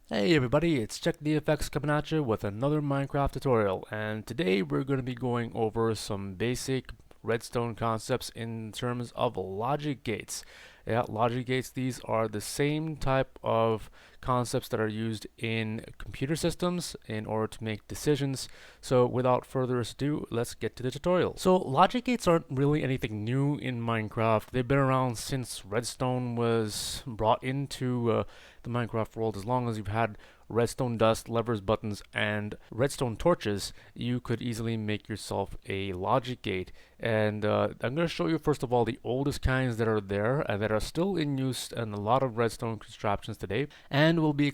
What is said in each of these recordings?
Hey everybody, it's CheckDFX coming at you with another Minecraft tutorial, and today we're going to be going over some basic redstone concepts in terms of logic gates. Yeah, logic gates, these are the same type of concepts that are used in computer systems in order to make decisions. So without further ado, let's get to the tutorial. So logic gates aren't really anything new in Minecraft. They've been around since redstone was brought into the Minecraft world. As long as you've had redstone dust, levers, buttons, and redstone torches, you could easily make yourself a logic gate. And I'm going to show you first of all the oldest kinds that are there and that are still in use in a lot of redstone constructions today. And we'll be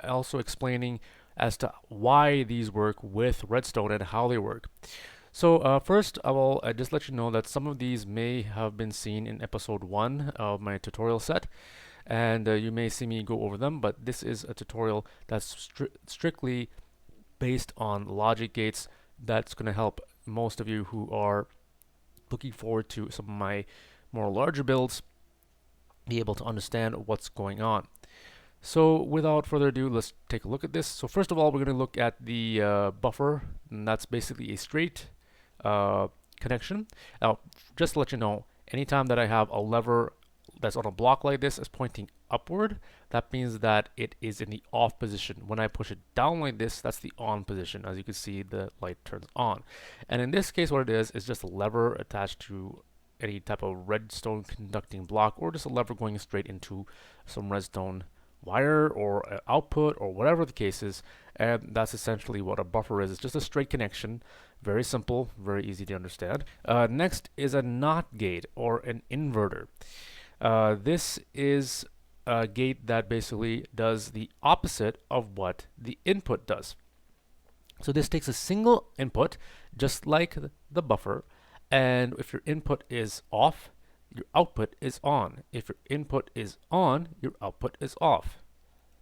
also explaining as to why these work with redstone and how they work. So first, I will just let you know that some of these may have been seen in episode 1 of my tutorial set, and you may see me go over them, but this is a tutorial that's strictly based on logic gates. That's going to help most of you who are looking forward to some of my more larger builds be able to understand what's going on. So without further ado, let's take a look at this. So first of all, we're going to look at the buffer, and that's basically a straight connection. Now, just to let you know, anytime that I have a lever that's on a block like this is pointing upward, that means that it is in the off position. When I push it down like this, that's the on position. As you can see, the light turns on. And in this case, what it is just a lever attached to any type of redstone conducting block, or just a lever going straight into some redstone wire or output or whatever the case is. And that's essentially what a buffer is. It's just a straight connection. Very simple, very easy to understand. Next is a NOT gate or an inverter. This is a gate that basically does the opposite of what the input does. So this takes a single input, just like the buffer, and if your input is off, your output is on. If your input is on, your output is off.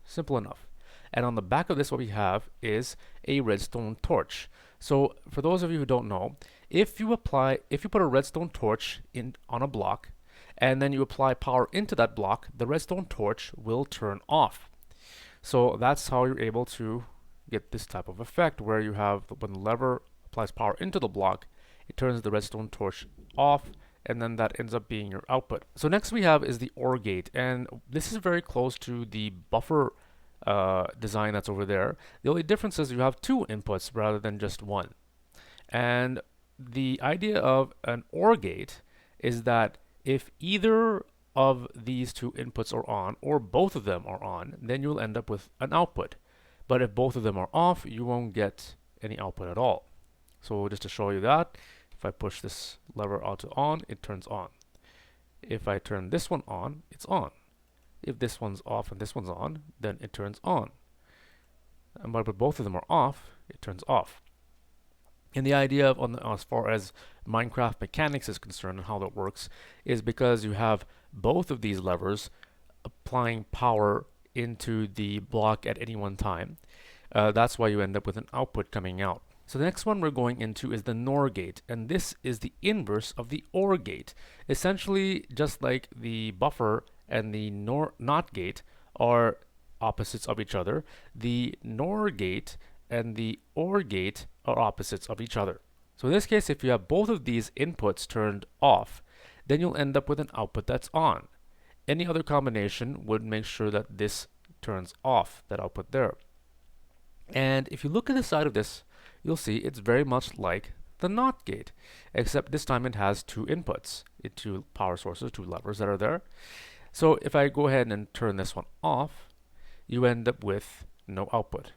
Simple enough. And on the back of this, what we have is a redstone torch. So for those of you who don't know, if you put a redstone torch on a block, and then you apply power into that block, the redstone torch will turn off. So that's how you're able to get this type of effect where you have, when the lever applies power into the block, it turns the redstone torch off, and then that ends up being your output. So next we have is the OR gate, and this is very close to the buffer design that's over there. The only difference is you have two inputs rather than just one. And the idea of an OR gate is that if either of these two inputs are on, or both of them are on, then you'll end up with an output. But if both of them are off, you won't get any output at all. So just to show you that, if I push this lever out to on, it turns on. If I turn this one on, it's on. If this one's off and this one's on, then it turns on. But if both of them are off, it turns off. And the idea of as far as Minecraft mechanics is concerned and how that works is because you have both of these levers applying power into the block at any one time. That's why you end up with an output coming out. So the next one we're going into is the NOR gate, and this is the inverse of the OR gate. Essentially, just like the buffer and the NOT gate are opposites of each other, the NOR gate and the OR gate are opposites of each other. So in this case, if you have both of these inputs turned off, then you'll end up with an output that's on. Any other combination would make sure that this turns off, that output there. And if you look at the side of this, you'll see it's very much like the NOT gate, except this time it has two inputs, two power sources, two levers that are there. So if I go ahead and turn this one off, you end up with no output.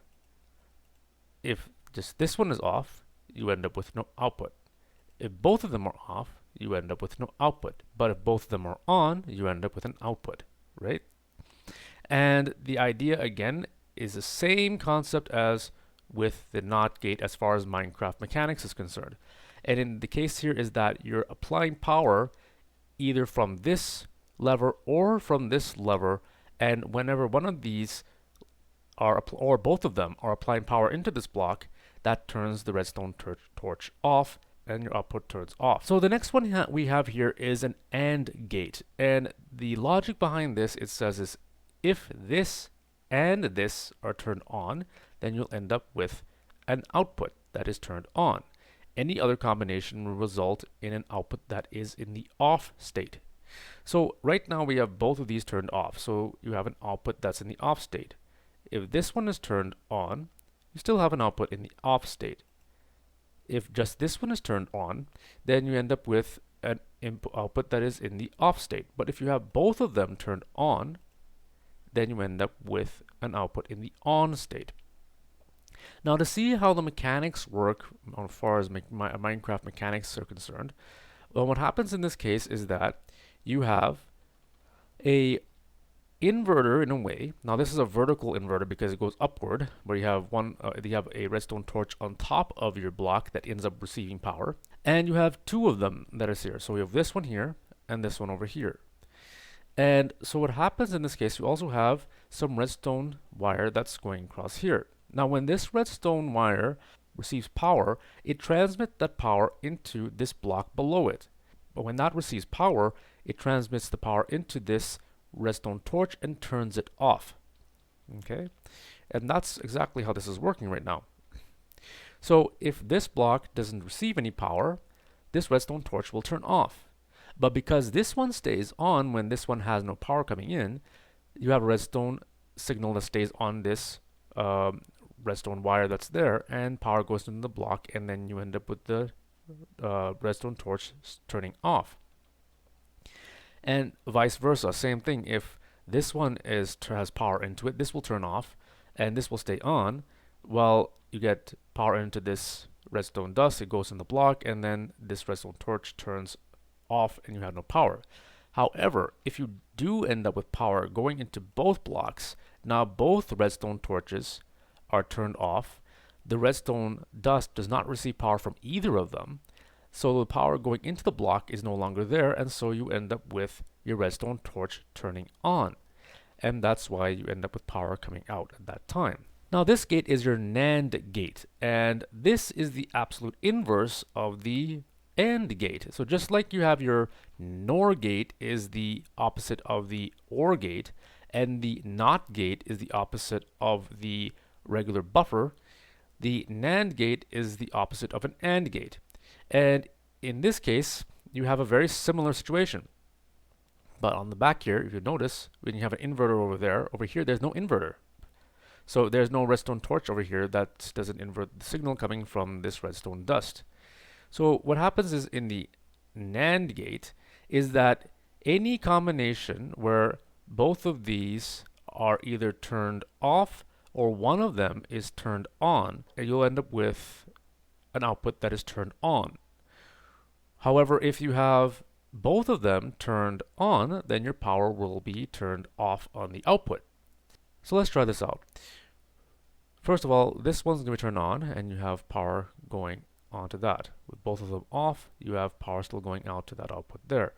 If just this one is off, you end up with no output. If both of them are off, you end up with no output. But if both of them are on, you end up with an output, right? And the idea again is the same concept as with the NOT gate as far as Minecraft mechanics is concerned. And in the case here is that you're applying power either from this lever or from this lever, and whenever one of these or both of them are applying power into this block, that turns the redstone torch off and your output turns off. So the next one we have here is an AND gate, and the logic behind this, it says, is if this and this are turned on, then you'll end up with an output that is turned on. Any other combination will result in an output that is in the off state. So right now we have both of these turned off, so you have an output that's in the off state. If this one is turned on, you still have an output in the off state. If just this one is turned on, then you end up with an output that is in the off state. But if you have both of them turned on, then you end up with an output in the on state. Now, to see how the mechanics work as far as Minecraft mechanics are concerned, well, what happens in this case is that you have a inverter in a way. Now this is a vertical inverter because it goes upward, where you have you have a redstone torch on top of your block that ends up receiving power, and you have two of them that is here. So we have this one here and this one over here. And so what happens in this case, you also have some redstone wire that's going across here. Now when this redstone wire receives power, it transmits that power into this block below it. But when that receives power, it transmits the power into this redstone torch and turns it off. Okay, and that's exactly how this is working right now. So if this block doesn't receive any power, this redstone torch will turn off. But because this one stays on when this one has no power coming in, you have a redstone signal that stays on this redstone wire that's there, and power goes into the block, and then you end up with the redstone torch turning off. And vice versa, same thing. If this one has power into it, this will turn off, and this will stay on. While you get power into this redstone dust, it goes in the block, and then this redstone torch turns off, and you have no power. However, if you do end up with power going into both blocks, now both redstone torches are turned off. The redstone dust does not receive power from either of them. So the power going into the block is no longer there, and so you end up with your redstone torch turning on. And that's why you end up with power coming out at that time. Now this gate is your NAND gate, and this is the absolute inverse of the AND gate. So just like you have your NOR gate is the opposite of the OR gate, and the NOT gate is the opposite of the regular buffer, the NAND gate is the opposite of an AND gate. And in this case, you have a very similar situation. But on the back here, if you notice, when you have an inverter over here, there's no inverter. So there's no redstone torch over here that doesn't invert the signal coming from this redstone dust. So what happens is in the NAND gate is that any combination where both of these are either turned off or one of them is turned on, and you'll end up with an output that is turned on. However, if you have both of them turned on, then your power will be turned off on the output. So let's try this out. First of all, this one's going to be turned on, and you have power going onto that. With both of them off, you have power still going out to that output there.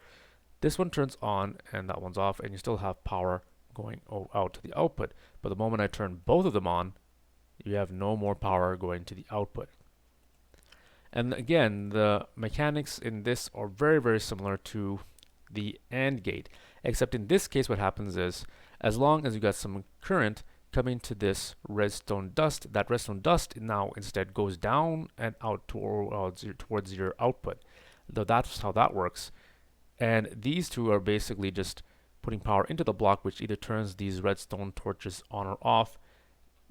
This one turns on, and that one's off, and you still have power going out to the output. But the moment I turn both of them on, you have no more power going to the output. And again, the mechanics in this are very, very similar to the AND gate, except in this case what happens is, as long as you got some current coming to this redstone dust, that redstone dust now instead goes down and out towards your output. Though that's how that works. And these two are basically just putting power into the block, which either turns these redstone torches on or off,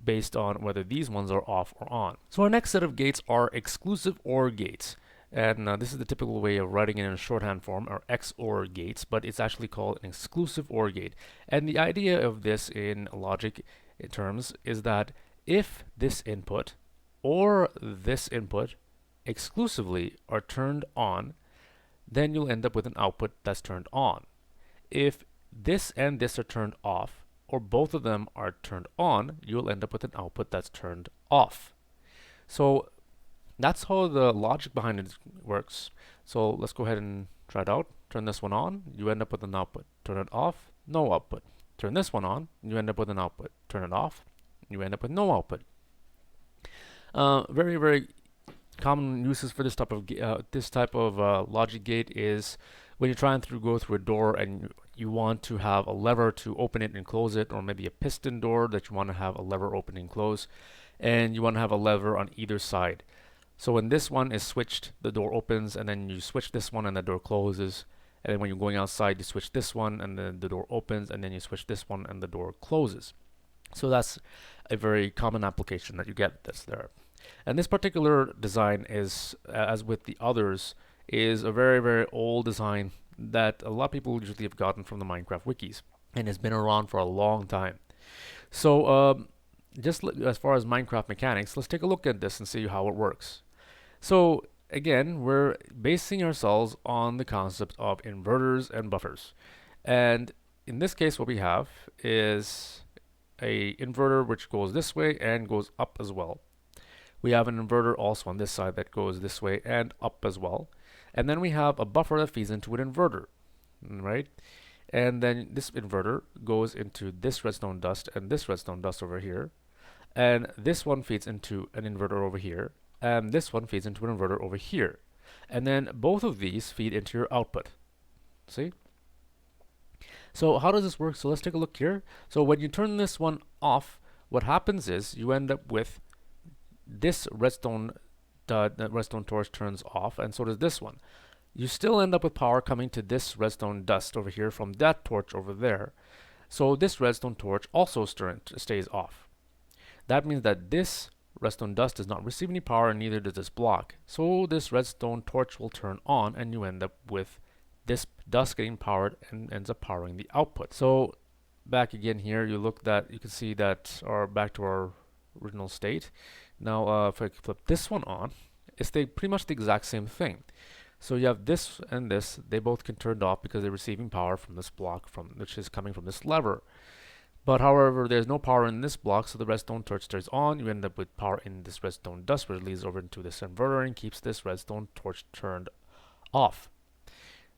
based on whether these ones are off or on. So our next set of gates are exclusive OR gates. And this is the typical way of writing it in a shorthand form, or XOR gates, but it's actually called an exclusive OR gate. And the idea of this in logic terms is that if this input or this input exclusively are turned on, then you'll end up with an output that's turned on. If this and this are turned off, or both of them are turned on, you'll end up with an output that's turned off. So that's how the logic behind it works. So let's go ahead and try it out. Turn this one on, you end up with an output. Turn it off, no output. Turn this one on, you end up with an output. Turn it off, you end up with no output. Very, very common uses for this type of logic gate is when you're trying to go through a door and you want to have a lever to open it and close it, or maybe a piston door that you want to have a lever open and close, and you want to have a lever on either side. So when this one is switched, the door opens, and then you switch this one and the door closes. And then when you're going outside, you switch this one and then the door opens, and then you switch this one and the door closes. So that's a very common application that you get that's there. And this particular design is, as with the others, is a very, very old design that a lot of people usually have gotten from the Minecraft wikis and has been around for a long time. So just as far as Minecraft mechanics, let's take a look at this and see how it works. So again, we're basing ourselves on the concept of inverters and buffers. And in this case, what we have is a inverter which goes this way and goes up as well. We have an inverter also on this side that goes this way and up as well. And then we have a buffer that feeds into an inverter, right? And then this inverter goes into this redstone dust and this redstone dust over here. And this one feeds into an inverter over here. And this one feeds into an inverter over here. And then both of these feed into your output. See? So how does this work? So let's take a look here. So when you turn this one off, what happens is you end up with this redstone torch turns off, and so does this one. You still end up with power coming to this redstone dust over here from that torch over there. So this redstone torch also stays off. That means that this redstone dust does not receive any power, and neither does this block. So this redstone torch will turn on, and you end up with this dust getting powered and ends up powering the output. So back again here, you can see that, or back to our original state. Now if I flip this one on, it's pretty much the exact same thing. So you have this and this, they both get turned off because they're receiving power from this block, which is coming from this lever. But however, there's no power in this block, so the redstone torch stays on. You end up with power in this redstone dust, which leads over into this inverter and keeps this redstone torch turned off.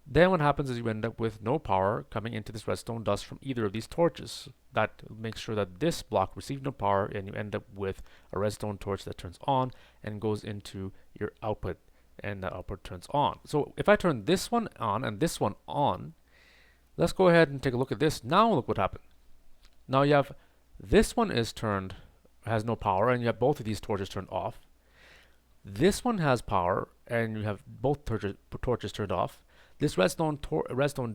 Then what happens is you end up with no power coming into this redstone dust from either of these torches. That makes sure that this block receives no power, and you end up with a redstone torch that turns on and goes into your output, and that output turns on. So if I turn this one on and this one on, let's go ahead and take a look at this. Now look what happened. Now you have this one has no power, and you have both of these torches turned off. This one has power, and you have both torches turned off. This redstone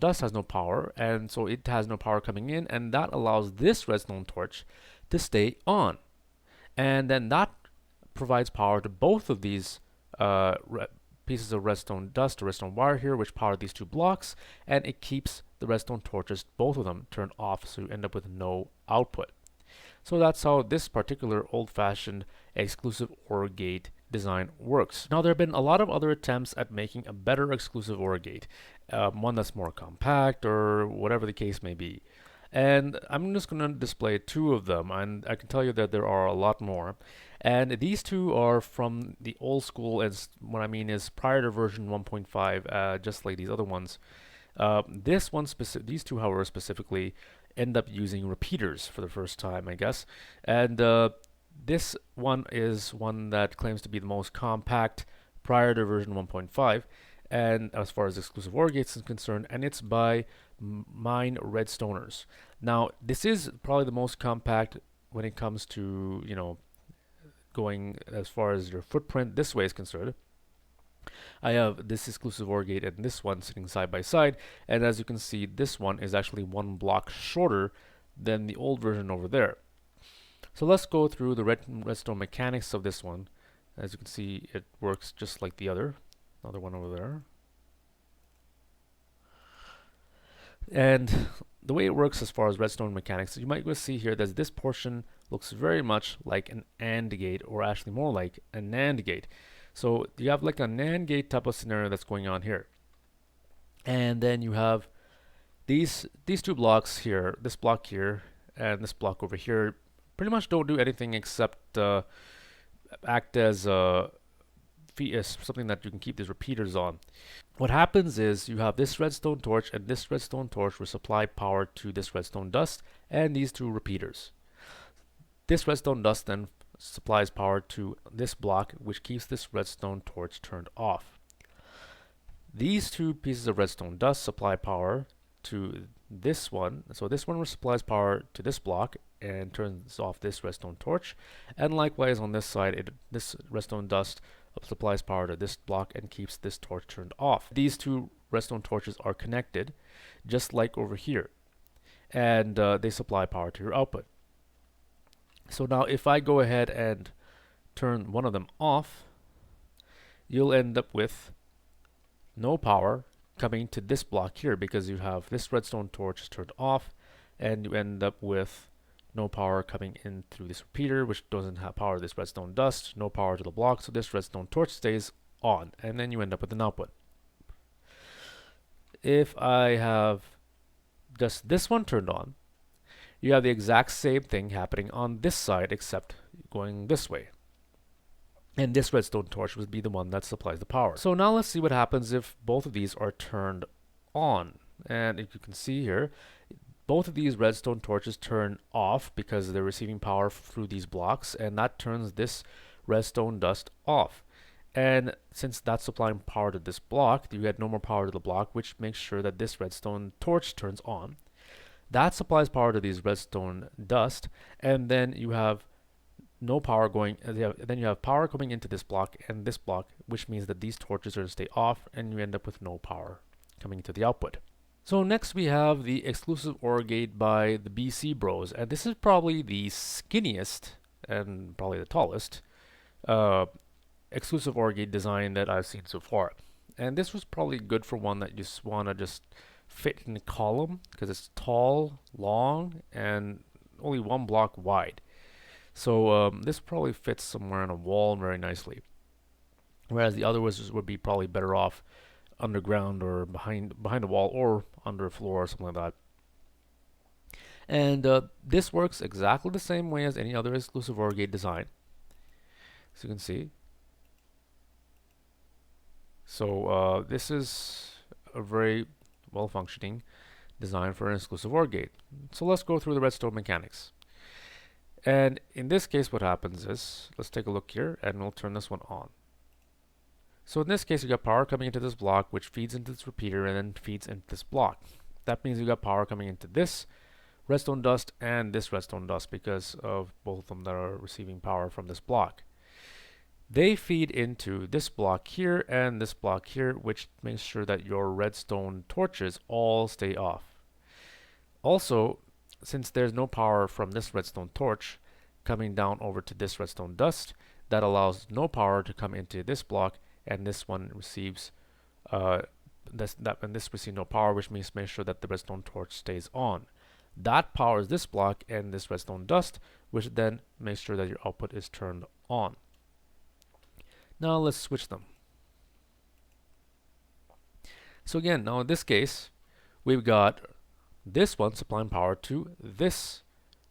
dust has no power, and so it has no power coming in, and that allows this redstone torch to stay on. And then that provides power to both of these pieces of redstone dust or redstone wire here, which power these two blocks, and it keeps the redstone torches, both of them, turned off, so you end up with no output. So that's how this particular old-fashioned exclusive OR gate design works. Now there have been a lot of other attempts at making a better exclusive OR gate, one that's more compact or whatever the case may be. And I'm just going to display two of them, and I can tell you that there are a lot more. And these two are from the old school, as what I mean is prior to version 1.5, just like these other ones. These two, however, specifically end up using repeaters for the first time, I guess. And this one is one that claims to be the most compact prior to version 1.5, and as far as exclusive OR gates is concerned, and it's by Mine Redstoners. Now, this is probably the most compact when it comes to, going as far as your footprint this way is concerned. I have this exclusive OR gate and this one sitting side by side, and as you can see, this one is actually one block shorter than the old version over there. So let's go through the redstone mechanics of this one. As you can see, it works just like the other one over there. And the way it works as far as redstone mechanics, you might see here that this portion looks very much like an AND gate, or actually more like a NAND gate. So you have like a NAND gate type of scenario that's going on here. And then you have these two blocks here, this block here and this block over here, pretty much don't do anything except act as something that you can keep these repeaters on. What happens is you have this redstone torch, and this redstone torch will supply power to this redstone dust and these two repeaters. This redstone dust then supplies power to this block, which keeps this redstone torch turned off. These two pieces of redstone dust supply power to this one. So this one supplies power to this block and turns off this redstone torch. And likewise on this side, this redstone dust supplies power to this block and keeps this torch turned off. These two redstone torches are connected, just like over here, and they supply power to your output. So now if I go ahead and turn one of them off, you'll end up with no power coming to this block here because you have this redstone torch turned off, and you end up with no power coming in through this repeater, which doesn't have power to this redstone dust, no power to the block, so this redstone torch stays on, and then you end up with an output. If I have just this one turned on, you have the exact same thing happening on this side except going this way. And this redstone torch would be the one that supplies the power. So now let's see what happens if both of these are turned on. And if you can see here, both of these redstone torches turn off because they're receiving power through these blocks, and that turns this redstone dust off. And since that's supplying power to this block, you get no more power to the block, which makes sure that this redstone torch turns on. That supplies power to these redstone dust, and then you have no power going, then you have power coming into this block and this block, which means that these torches are to stay off, and you end up with no power coming into the output. So next we have the exclusive OR gate by the BC Bros, and this is probably the skinniest and probably the tallest exclusive OR gate design that I've seen so far. And this was probably good for one that you just want to just fit in a column because it's tall, long, and only one block wide. So this probably fits somewhere on a wall very nicely. Whereas the other would be probably better off underground or behind a wall or under a floor or something like that. And this works exactly the same way as any other exclusive OR gate design, as you can see. So this is a very well functioning design for an exclusive OR gate. So let's go through the redstone mechanics. And in this case what happens is, let's take a look here and we'll turn this one on. So in this case you got power coming into this block, which feeds into this repeater and then feeds into this block. That means you got power coming into this redstone dust and this redstone dust because of both of them that are receiving power from this block. They feed into this block here and this block here, which makes sure that your redstone torches all stay off. Also, since there's no power from this redstone torch coming down over to this redstone dust, that allows no power to come into this block, and this one receives this receives no power, which means make sure that the redstone torch stays on. That powers this block and this redstone dust, which then makes sure that your output is turned on. Now let's switch them. So again, now in this case, we've got this one supplying power to this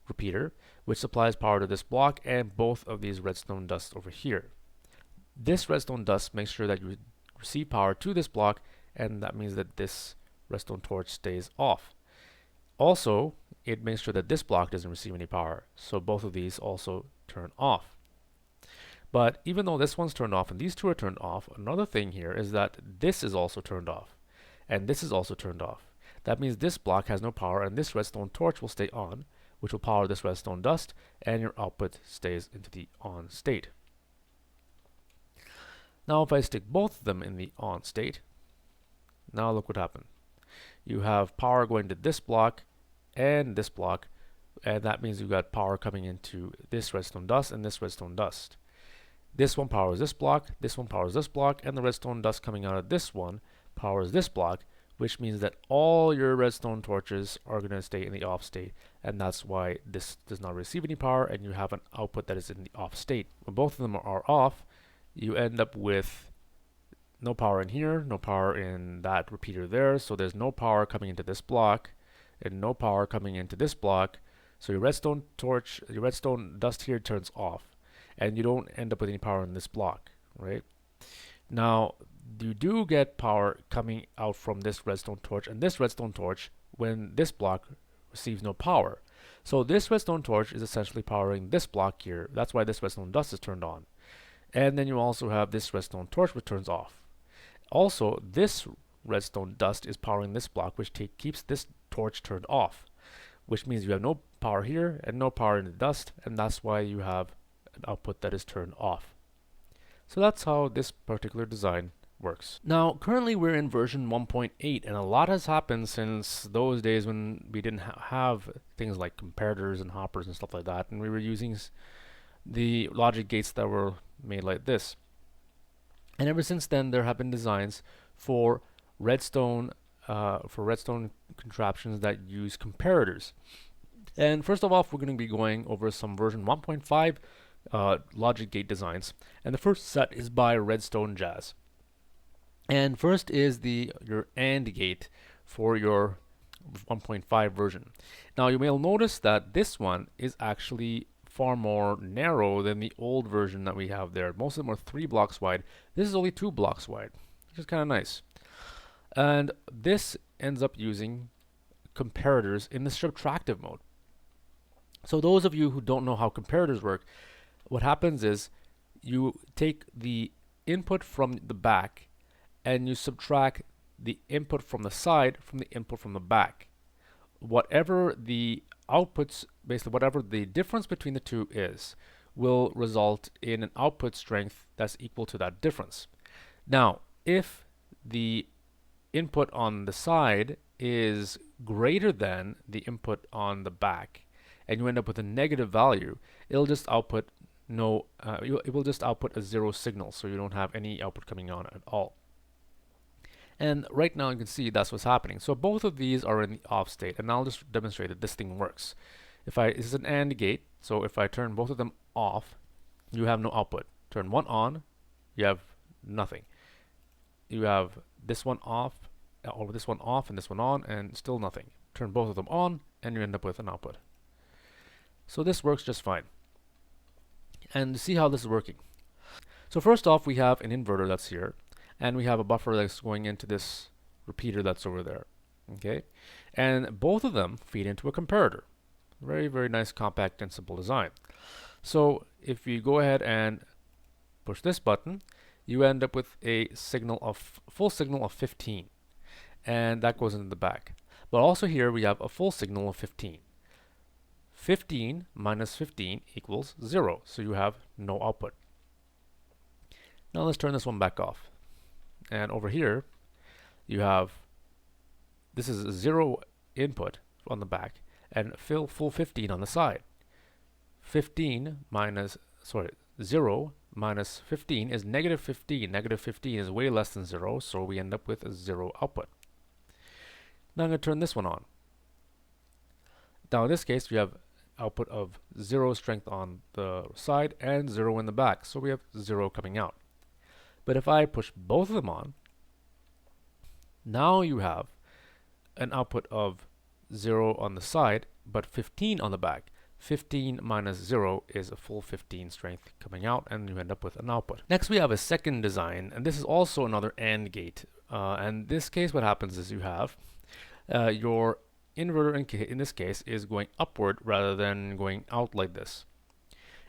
repeater, which supplies power to this block and both of these redstone dusts over here. This redstone dust makes sure that you receive power to this block, and that means that this redstone torch stays off. Also, it makes sure that this block doesn't receive any power, so both of these also turn off. But even though this one's turned off and these two are turned off, another thing here is that this is also turned off, and this is also turned off. That means this block has no power, and this redstone torch will stay on, which will power this redstone dust, and your output stays into the on state. Now if I stick both of them in the on state, now look what happened. You have power going to this block and this block, and that means you've got power coming into this redstone dust and this redstone dust. This one powers this block, this one powers this block, and the redstone dust coming out of this one powers this block, which means that all your redstone torches are going to stay in the off state, and that's why this does not receive any power and you have an output that is in the off state. When both of them are off, you end up with no power in here, no power in that repeater there, so there's no power coming into this block and no power coming into this block, so your redstone torch, your redstone dust here turns off, and you don't end up with any power in this block, right? Now, you do get power coming out from this redstone torch and this redstone torch when this block receives no power. So this redstone torch is essentially powering this block here. That's why this redstone dust is turned on. And then you also have this redstone torch which turns off. Also, this redstone dust is powering this block, which keeps this torch turned off, which means you have no power here and no power in the dust, and that's why you have an output that is turned off. So that's how this particular design works. Now, currently we're in version 1.8, and a lot has happened since those days when we didn't have things like comparators and hoppers and stuff like that, and we were using the logic gates that were made like this. And ever since then, there have been designs for redstone contraptions that use comparators. And first of all, we're going to be going over some version 1.5 logic gate designs, and the first set is by Redstone Jazz. And first is your AND gate for your 1.5 version. Now you will notice that this one is actually far more narrow than the old version that we have there. Most of them are 3 blocks wide. This is only 2 blocks wide, which is kind of nice. And this ends up using comparators in the subtractive mode. So those of you who don't know how comparators work, what happens is you take the input from the back and you subtract the input from the side from the input from the back. Whatever the outputs, basically whatever the difference between the two is, will result in an output strength that's equal to that difference. Now, if the input on the side is greater than the input on the back, and you end up with a negative value, it'll just output it will just output a 0 signal, so you don't have any output coming on at all. And right now you can see that's what's happening. So both of these are in the off state, and I'll just demonstrate that this thing works. This is an AND gate, so if I turn both of them off, you have no output. Turn one on, you have nothing. You have this one off, or this one off, and this one on, and still nothing. Turn both of them on, and you end up with an output. So this works just fine. And to see how this is working. So first off, we have an inverter that's here, and we have a buffer that's going into this repeater that's over there. Okay, and both of them feed into a comparator. Very, very nice, compact, and simple design. So if you go ahead and push this button, you end up with a full signal of 15, and that goes into the back. But also here we have a full signal of 15. 15 minus 15 equals 0, so you have no output. Now let's turn this one back off. And over here, you have, this is 0 input on the back, and full 15 on the side. 0 minus 15 is negative 15. Negative 15 is way less than 0, so we end up with a 0 output. Now I'm going to turn this one on. Now in this case, we have output of 0 strength on the side and 0 in the back, so we have 0 coming out. But if I push both of them on, now you have an output of 0 on the side, but 15 on the back. 15 minus 0 is a full 15 strength coming out, and you end up with an output. Next we have a second design, and this is also another AND gate. And in this case what happens is you have your inverter in this case is going upward rather than going out like this.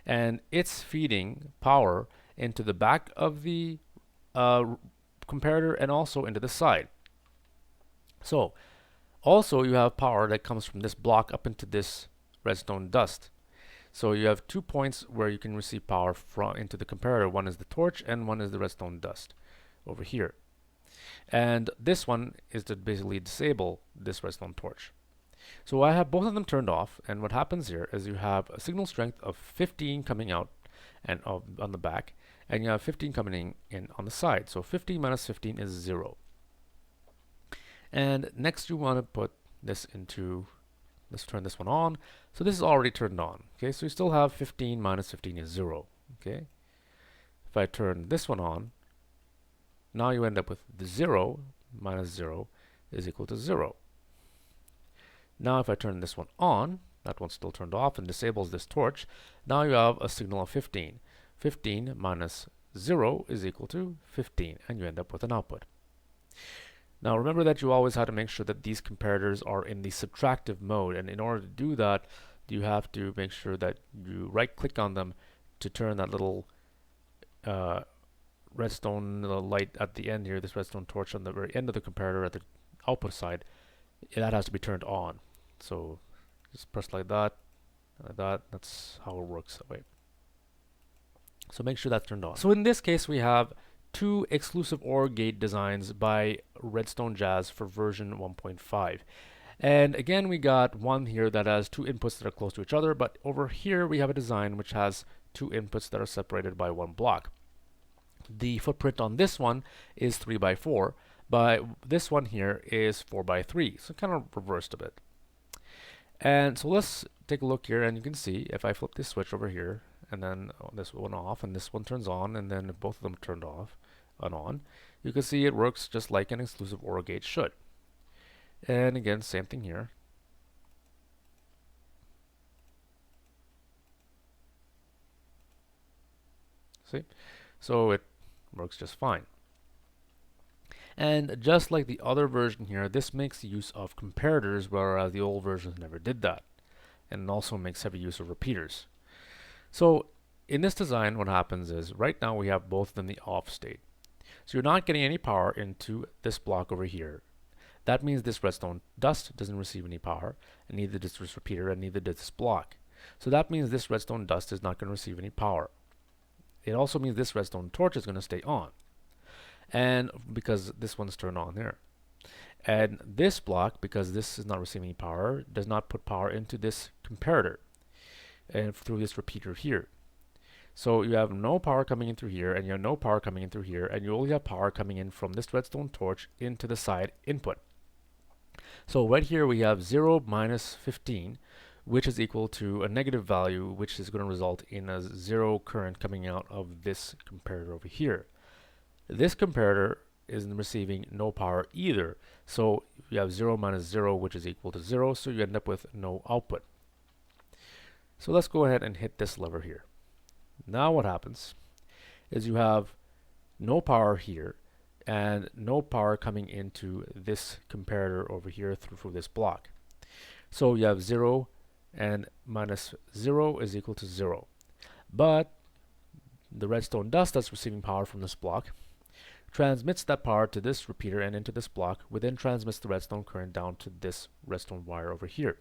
And it's feeding power into the back of the comparator and also into the side. So also you have power that comes from this block up into this redstone dust. So you have 2 points where you can receive power into the comparator. One is the torch and one is the redstone dust over here. And this one is to basically disable this redstone torch. So I have both of them turned off, and what happens here is you have a signal strength of 15 coming out and on the back, and you have 15 coming in on the side. So 15 minus 15 is 0. And next you want to put this into, let's turn this one on. So this is already turned on. Okay, so you still have 15 minus 15 is 0. Okay, if I turn this one on, now you end up with the 0 minus 0 is equal to 0. Now if I turn this one on, that one's still turned off and disables this torch, now you have a signal of 15. 15 minus 0 is equal to 15, and you end up with an output. Now remember that you always have to make sure that these comparators are in the subtractive mode, and in order to do that, you have to make sure that you right click on them to turn that little redstone light at the end here, this redstone torch on the very end of the comparator at the output side, that has to be turned on. So just press like that, like that. That's how it works that way. So make sure that's turned on. So in this case, we have two exclusive OR gate designs by Redstone Jazz for version 1.5. And again, we got one here that has two inputs that are close to each other, but over here we have a design which has two inputs that are separated by one block. The footprint on this one is 3 by 4, but this one here is 4 by 3, so kind of reversed a bit. And so let's take a look here, and you can see if I flip this switch over here, and then this one off, and this one turns on, and then both of them turned off and on, you can see it works just like an exclusive OR gate should. And again, same thing here. See? So it works just fine. And just like the other version here, this makes use of comparators, whereas the old versions never did that. And it also makes heavy use of repeaters. So in this design, what happens is right now we have both in the off state. So you're not getting any power into this block over here. That means this redstone dust doesn't receive any power, and neither does this repeater, and neither does this block. So that means this redstone dust is not going to receive any power. It also means this redstone torch is going to stay on, and because this one's turned on there. And this block, because this is not receiving any power, does not put power into this comparator and through this repeater here. So you have no power coming in through here, and you have no power coming in through here, and you only have power coming in from this redstone torch into the side input. So right here we have 0 minus 15, which is equal to a negative value, which is going to result in a 0 current coming out of this comparator over here. This comparator is receiving no power either, so you have 0 minus 0, which is equal to 0, so you end up with no output. So let's go ahead and hit this lever here. Now what happens is you have no power here and no power coming into this comparator over here through this block. So you have 0 and minus 0 is equal to 0. But the redstone dust that's receiving power from this block transmits that power to this repeater and into this block, which then transmits the redstone current down to this redstone wire over here.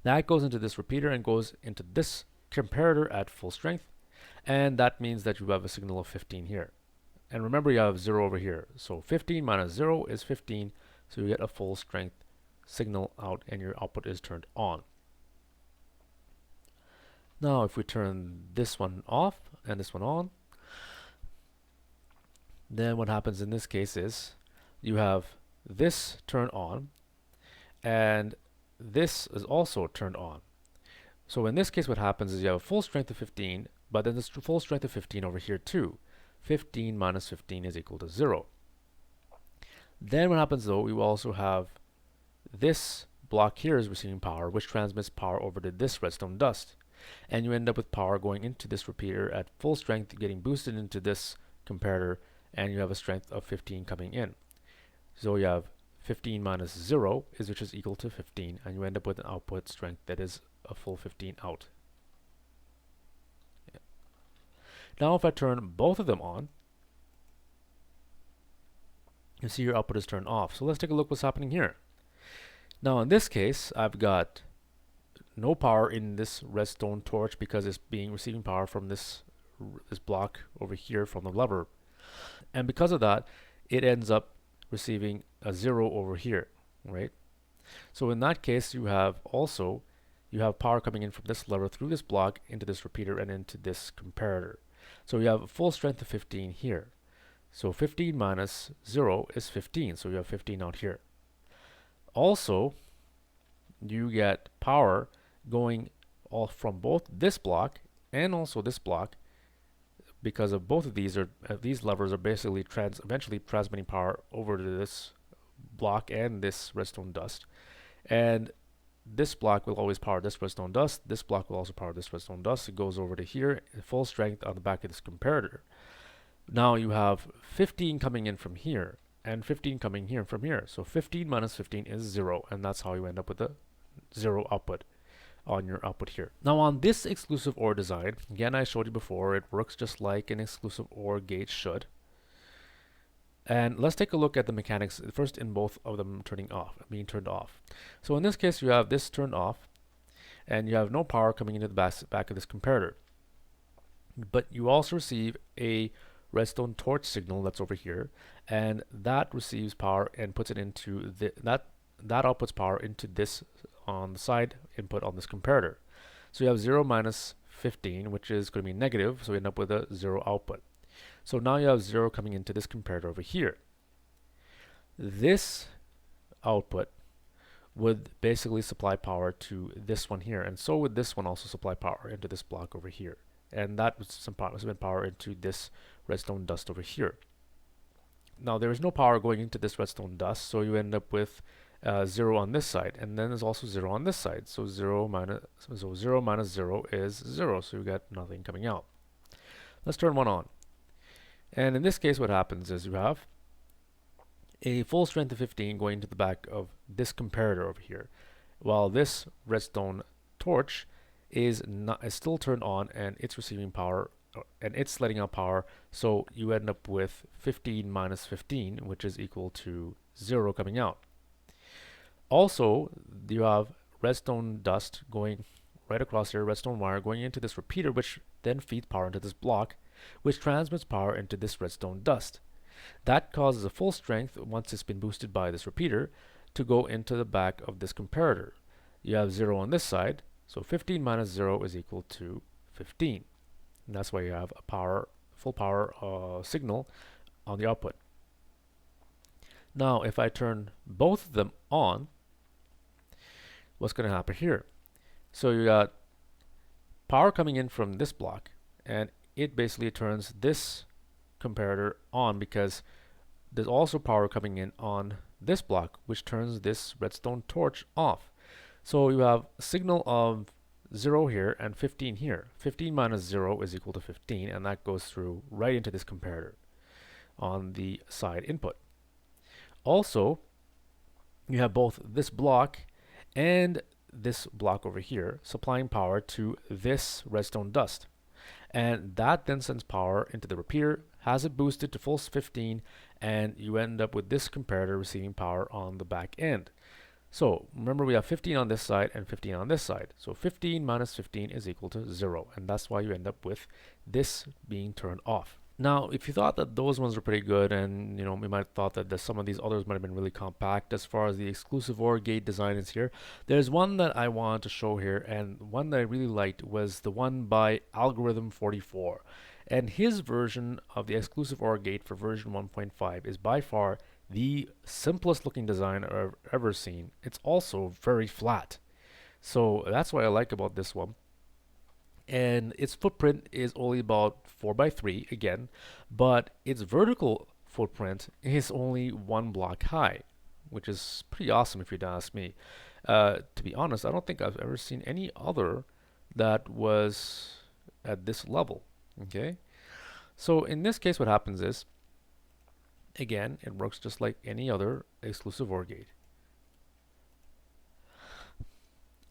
That goes into this repeater and goes into this comparator at full strength, and that means that you have a signal of 15 here. And remember, you have 0 over here, so 15 minus 0 is 15, so you get a full strength signal out and your output is turned on. Now if we turn this one off and this one on, then what happens in this case is you have this turned on and this is also turned on. So in this case what happens is you have a full strength of 15, but then this full strength of 15 over here too. 15 minus 15 is equal to 0. Then what happens though, we will also have this block here is receiving power, which transmits power over to this redstone dust. And you end up with power going into this repeater at full strength, getting boosted into this comparator, and you have a strength of 15 coming in. So you have 15 minus 0 which is equal to 15, and you end up with an output strength that is a full 15 out. Yeah. Now if I turn both of them on, you see your output is turned off. So let's take a look what's happening here. Now in this case, I've got no power in this redstone torch because it's receiving power from this block over here from the lever. And because of that, it ends up receiving a 0 over here, right? So in that case, you have power coming in from this lever through this block into this repeater and into this comparator. So you have a full strength of 15 here. So 15 minus 0 is 15, so you have 15 out here. Also, you get power going all from both this block and also this block, because of both of these these levers are basically eventually transmitting power over to this block and this redstone dust. And this block will always power this redstone dust. This block will also power this redstone dust. It goes over to here at full strength on the back of this comparator. Now you have 15 coming in from here and 15 coming here from here. So 15 minus 15 is 0, and that's how you end up with a 0 output. on your output here. Now on this exclusive OR design, again I showed you before, it works just like an exclusive OR gate should. And let's take a look at the mechanics first in both of them being turned off. So in this case you have this turned off and you have no power coming into the back of this comparator. But you also receive a redstone torch signal that's over here, and that receives power and puts it into that outputs power into this on the side input on this comparator. So you have 0 minus 15, which is going to be negative, so we end up with a 0 output. So now you have 0 coming into this comparator over here. This output would basically supply power to this one here, and so would this one also supply power into this block over here. And that would submit power into this redstone dust over here. Now there is no power going into this redstone dust, so you end up with 0 on this side, and then there's also 0 on this side. So 0 minus 0 is 0, so you got nothing coming out. Let's turn one on. And in this case what happens is you have a full strength of 15 going to the back of this comparator over here, while this redstone torch is still turned on and it's receiving power and it's letting out power, so you end up with 15 minus 15, which is equal to 0 coming out. Also, you have redstone dust going right across here, redstone wire going into this repeater, which then feeds power into this block, which transmits power into this redstone dust. That causes a full strength, once it's been boosted by this repeater, to go into the back of this comparator. You have 0 on this side, so 15 minus 0 is equal to 15. And that's why you have a full power signal on the output. Now, if I turn both of them on, what's going to happen here? So you got power coming in from this block, and it basically turns this comparator on because there's also power coming in on this block, which turns this redstone torch off. So you have a signal of 0 here and 15 here. 15 minus 0 is equal to 15, and that goes through right into this comparator on the side input. Also, you have both this block and this block over here supplying power to this redstone dust, and that then sends power into the repeater, has it boosted to full 15, and you end up with this comparator receiving power on the back end. So remember, we have 15 on this side and 15 on this side, so 15 minus 15 is equal to 0, and that's why you end up with this being turned off. Now, if you thought that those ones were pretty good, and you might have thought that some of these others might have been really compact as far as the exclusive OR gate design is here, there's one that I wanted to show here, and one that I really liked was the one by Algorithm 44. And his version of the exclusive OR gate for version 1.5 is by far the simplest looking design I've ever seen. It's also very flat, so that's what I like about this one. And its footprint is only about 4 by 3 again, but its vertical footprint is only 1 block high, which is pretty awesome if you'd ask me. To be honest, I don't think I've ever seen any other that was at this level. Okay, so in this case what happens is, again, it works just like any other exclusive OR gate.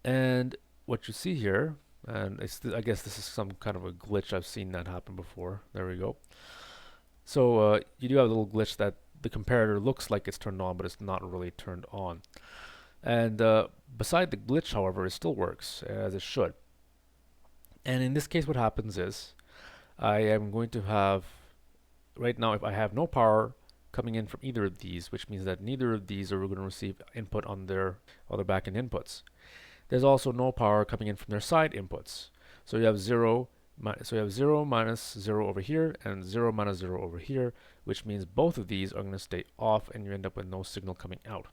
And what you see here, and I guess this is some kind of a glitch. I've seen that happen before. There we go. So you do have a little glitch that the comparator looks like it's turned on, but it's not really turned on. And beside the glitch, however, it still works as it should. And in this case what happens is, I am going to have, right now, if I have no power coming in from either of these, which means that neither of these are going to receive input on their other backend inputs. There's also no power coming in from their side inputs. So you have 0 minus 0 over here and 0 minus 0 over here, which means both of these are going to stay off and you end up with no signal coming out.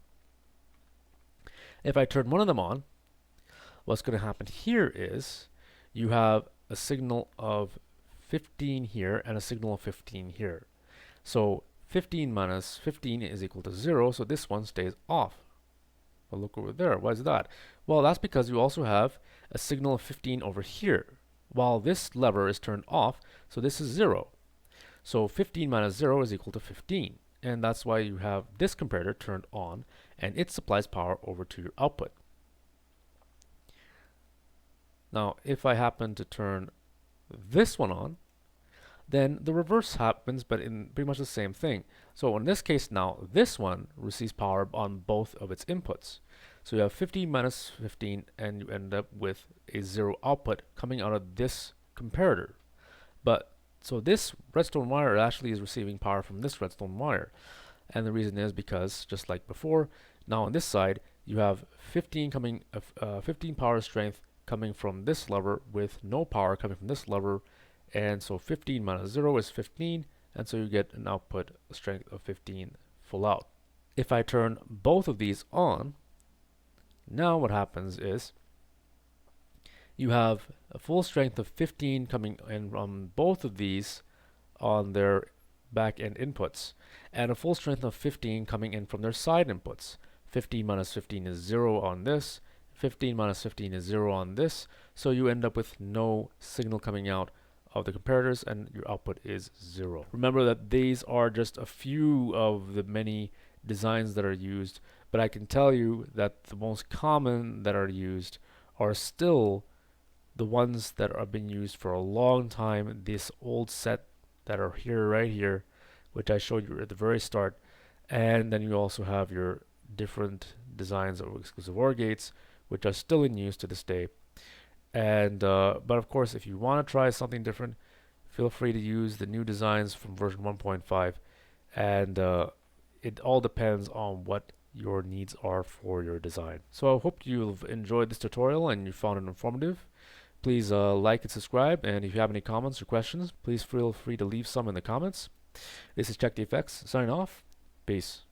If I turn one of them on, what's going to happen here is you have a signal of 15 here and a signal of 15 here. So 15 minus 15 is equal to 0, so this one stays off. Well, look over there. Why is that? Well, that's because you also have a signal of 15 over here, while this lever is turned off, so this is 0. So 15 minus 0 is equal to 15, and that's why you have this comparator turned on, and it supplies power over to your output. Now, if I happen to turn this one on, then the reverse happens, but in pretty much the same thing. So in this case now, this one receives power on both of its inputs. So you have 15 minus 15, and you end up with a 0 output coming out of this comparator. But so this redstone wire actually is receiving power from this redstone wire. And the reason is because, just like before, now on this side, you have 15 power strength coming from this lever with no power coming from this lever. And so 15 minus 0 is 15, and so you get an output strength of 15 full out. If I turn both of these on, now what happens is you have a full strength of 15 coming in from both of these on their back end inputs, and a full strength of 15 coming in from their side inputs. 15 minus 15 is 0 on this, 15 minus 15 is 0 on this, so you end up with no signal coming out of the comparators, and your output is 0. Remember that these are just a few of the many designs that are used, but I can tell you that the most common that are used are still the ones that have been used for a long time. This old set that are here, right here, which I showed you at the very start, and then you also have your different designs of exclusive OR gates, which are still in use to this day. And but of course, if you want to try something different, feel free to use the new designs from version 1.5, and it all depends on what your needs are for your design. So I hope you've enjoyed this tutorial and you found it informative. Please like and subscribe, and if you have any comments or questions, please feel free to leave some in the comments. This is Check the Effects, signing off. Peace.